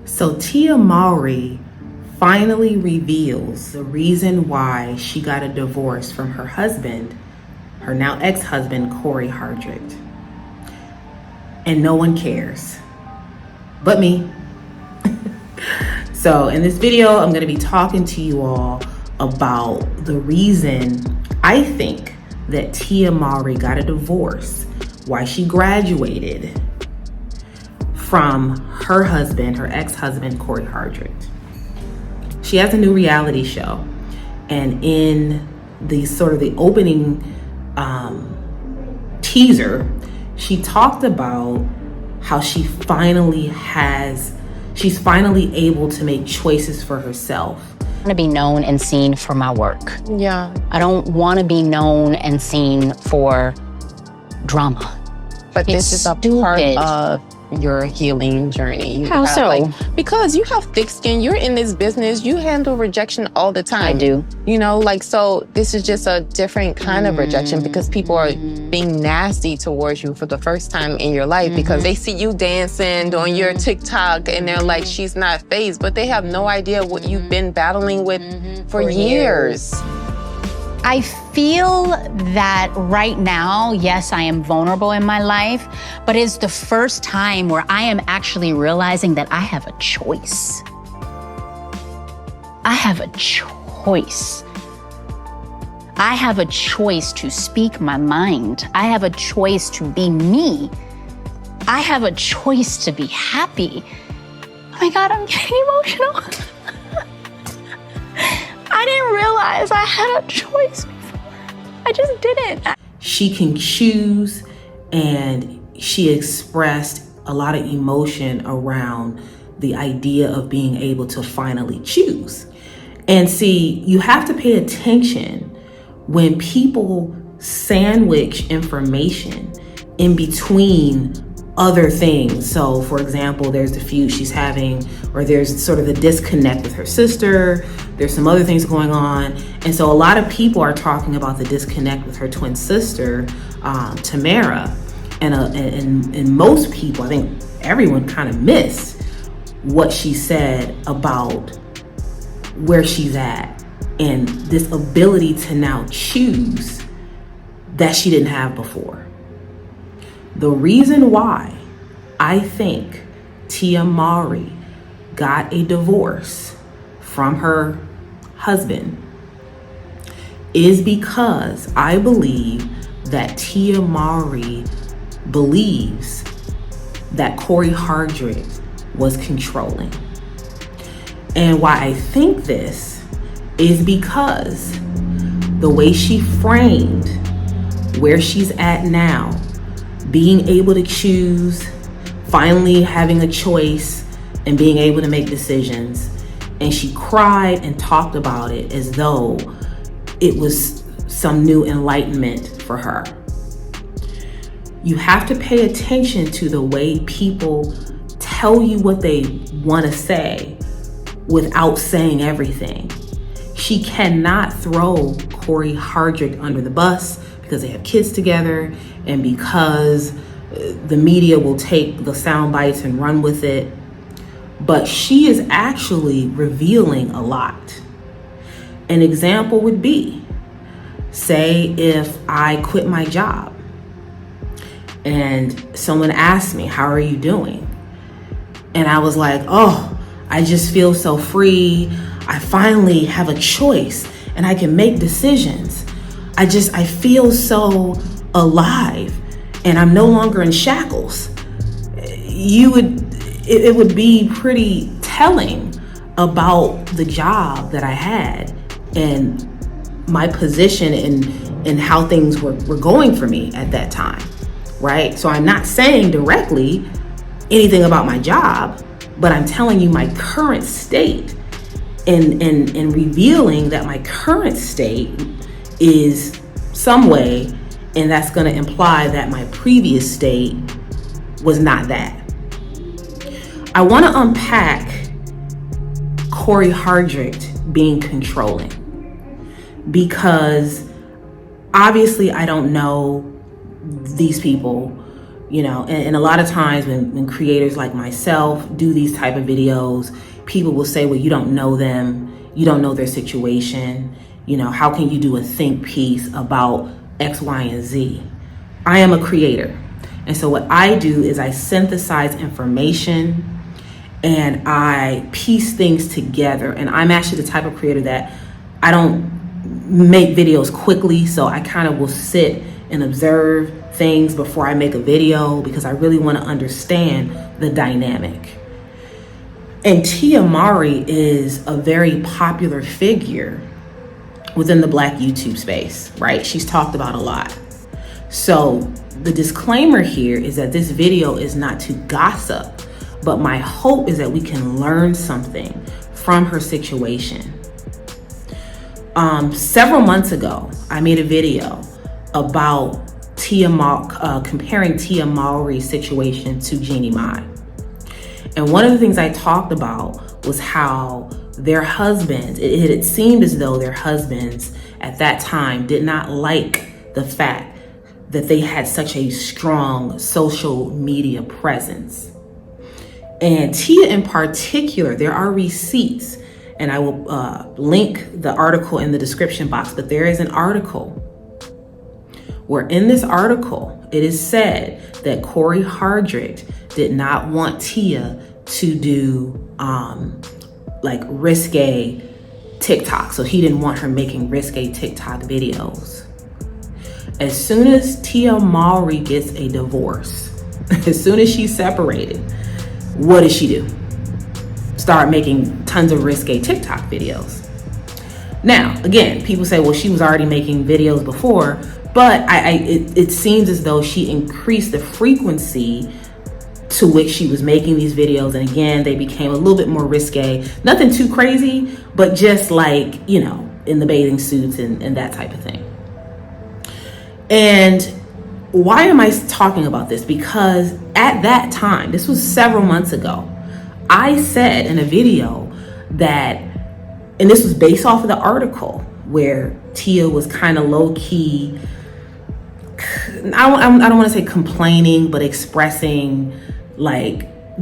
So Tia Mowry finally reveals the reason why she got a divorce from her husband, her now ex-husband, Cory Hardrict. And no one cares but me. So in this video, I'm going to be talking to you all about the reason I think that Tia Mowry got a divorce, why she graduated from her husband, her ex-husband, Cory Hardrict. She has a new reality show, and in the sort of the opening teaser, she talked about how she's finally able to make choices for herself. I want to be known and seen for my work. Yeah. I don't want to be known and seen for drama. But this is a part of your healing journey. How so? Because you have thick skin, you're in this business, you handle rejection all the time. I do. You know, so this is just a different kind of rejection because people are being nasty towards you for the first time in your life because they see you dancing on your TikTok and they're like, she's not phased, but they have no idea what you've been battling with for years. I feel that right now, yes, I am vulnerable in my life, but it's the first time where I am actually realizing that I have a choice. I have a choice. I have a choice to speak my mind. I have a choice to be me. I have a choice to be happy. Oh my God, I'm getting emotional. I didn't realize I had a choice before. I just didn't. She can choose, and she expressed a lot of emotion around the idea of being able to finally choose. And see, you have to pay attention when people sandwich information in between other things. So for example, there's the feud she's having, or there's sort of the disconnect with her sister. There's some other things going on. And so a lot of people are talking about the disconnect with her twin sister, Tamara. And most people, I think everyone kind of missed what she said about where she's at and this ability to now choose that she didn't have before. The reason why I think Tia Mowry got a divorce from her husband is because I believe that Tia Mowry believes that Cory Hardrict was controlling. And why I think this is because the way she framed where she's at now, being able to choose, finally having a choice and being able to make decisions. And she cried and talked about it as though it was some new enlightenment for her. You have to pay attention to the way people tell you what they want to say without saying everything. She cannot throw Cory Hardrict under the bus because they have kids together and because the media will take the sound bites and run with it. But she is actually revealing a lot. An example would be, say if I quit my job and someone asked me, how are you doing? And I was like, oh, I just feel so free. I finally have a choice and I can make decisions. I feel so alive and I'm no longer in shackles. It would be pretty telling about the job that I had and my position and how things were going for me at that time, right? So I'm not saying directly anything about my job, but I'm telling you my current state and revealing that my current state is some way, and that's going to imply that my previous state was not that. I want to unpack Cory Hardrict being controlling because obviously I don't know these people. And a lot of times when creators like myself do these type of videos, people will say, well, you don't know them, you don't know their situation, how can you do a think piece about X, Y, and Z? I am a creator. And so what I do is I synthesize information and I piece things together. And I'm actually the type of creator that I don't make videos quickly. So I kind of will sit and observe things before I make a video because I really want to understand the dynamic. And Tia Mowry is a very popular figure within the Black YouTube space, right? She's talked about a lot. So the disclaimer here is that this video is not to gossip, but my hope is that we can learn something from her situation. Several months ago, I made a video about comparing Tia Mowry's situation to Jeannie Mai. And one of the things I talked about was how their husbands, it seemed as though their husbands at that time did not like the fact that they had such a strong social media presence. And Tia in particular, there are receipts, and I will link the article in the description box, but there is an article where in this article, it is said that Cory Hardrict did not want Tia to do risque TikTok. So he didn't want her making risque TikTok videos. As soon as Tia Mowry gets a divorce, as soon as she's separated, what does she do? Start making tons of risque TikTok videos. Now, again, people say, well, she was already making videos before, but it seems as though she increased the frequency to which she was making these videos. And again, they became a little bit more risque. Nothing too crazy, but just like, in the bathing suits and that type of thing. And why am I talking about this? Because at that time, this was several months ago, I said in a video that, and this was based off of the article where Tia was kind of low key, I don't want to say complaining, but expressing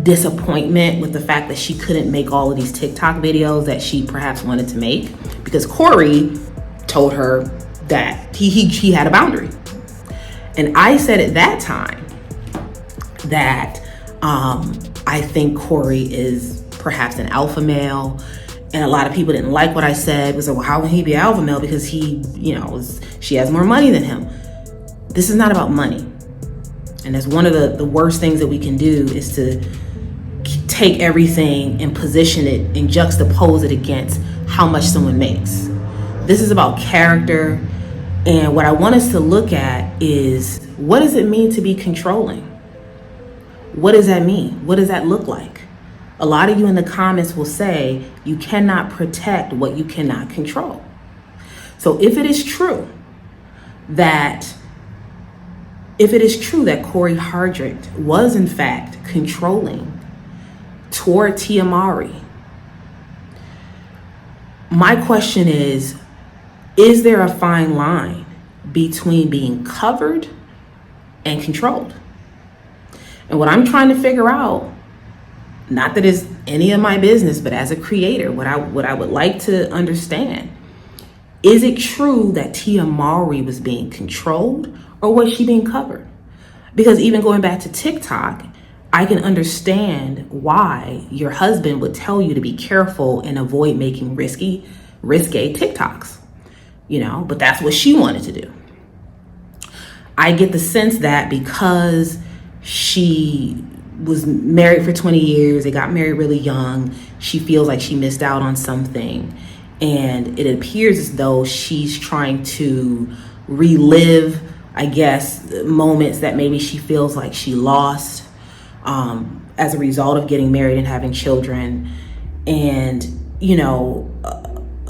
disappointment with the fact that she couldn't make all of these TikTok videos that she perhaps wanted to make because Cory told her that he had a boundary. And I said at that time that I think Cory is perhaps an alpha male. And a lot of people didn't like what I said. Was like, well, how can he be an alpha male? Because she has more money than him. This is not about money. And that's one of the worst things that we can do is to take everything and position it and juxtapose it against how much someone makes. This is about character. And what I want us to look at is, what does it mean to be controlling? What does that mean? What does that look like? A lot of you in the comments will say you cannot protect what you cannot control. So if it is true that Cory Hardrict was in fact controlling toward Tia Mowry, my question is there a fine line between being covered and controlled? And what I'm trying to figure out, not that it's any of my business, but as a creator, what I would like to understand, is it true that Tia Mowry was being controlled or was she being covered? Because even going back to TikTok, I can understand why your husband would tell you to be careful and avoid making risque TikToks, but that's what she wanted to do. I get the sense that because she was married for 20 years, they got married really young, she feels like she missed out on something. And it appears as though she's trying to relive, I guess, moments that maybe she feels like she lost as a result of getting married and having children. And,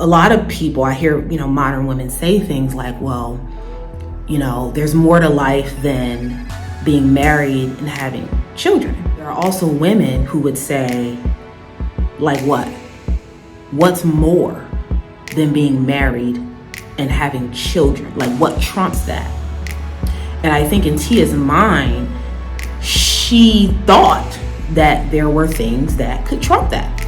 a lot of people, I hear, modern women say things like, well, there's more to life than being married and having children. There are also women who would say, like what? What's more than being married and having children? Like what trumps that? And I think in Tia's mind, she thought that there were things that could trump that.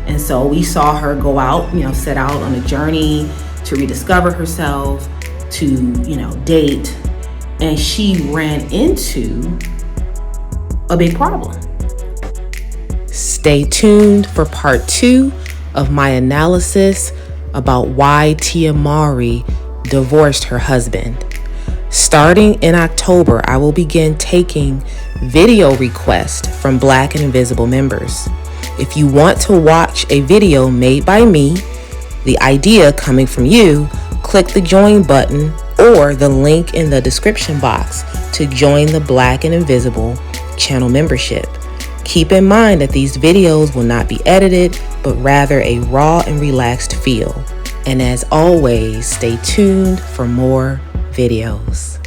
And so we saw her go out, set out on a journey to rediscover herself, to, date, and she ran into a big problem. Stay tuned for part 2 of my analysis about why Tia Mowry divorced her husband. Starting in October, I will begin taking video requests from Black and Invisible members. If you want to watch a video made by me, the idea coming from you, click the join button or the link in the description box to join the Black and Invisible channel membership. Keep in mind that these videos will not be edited, but rather a raw and relaxed feel. And as always, stay tuned for more videos.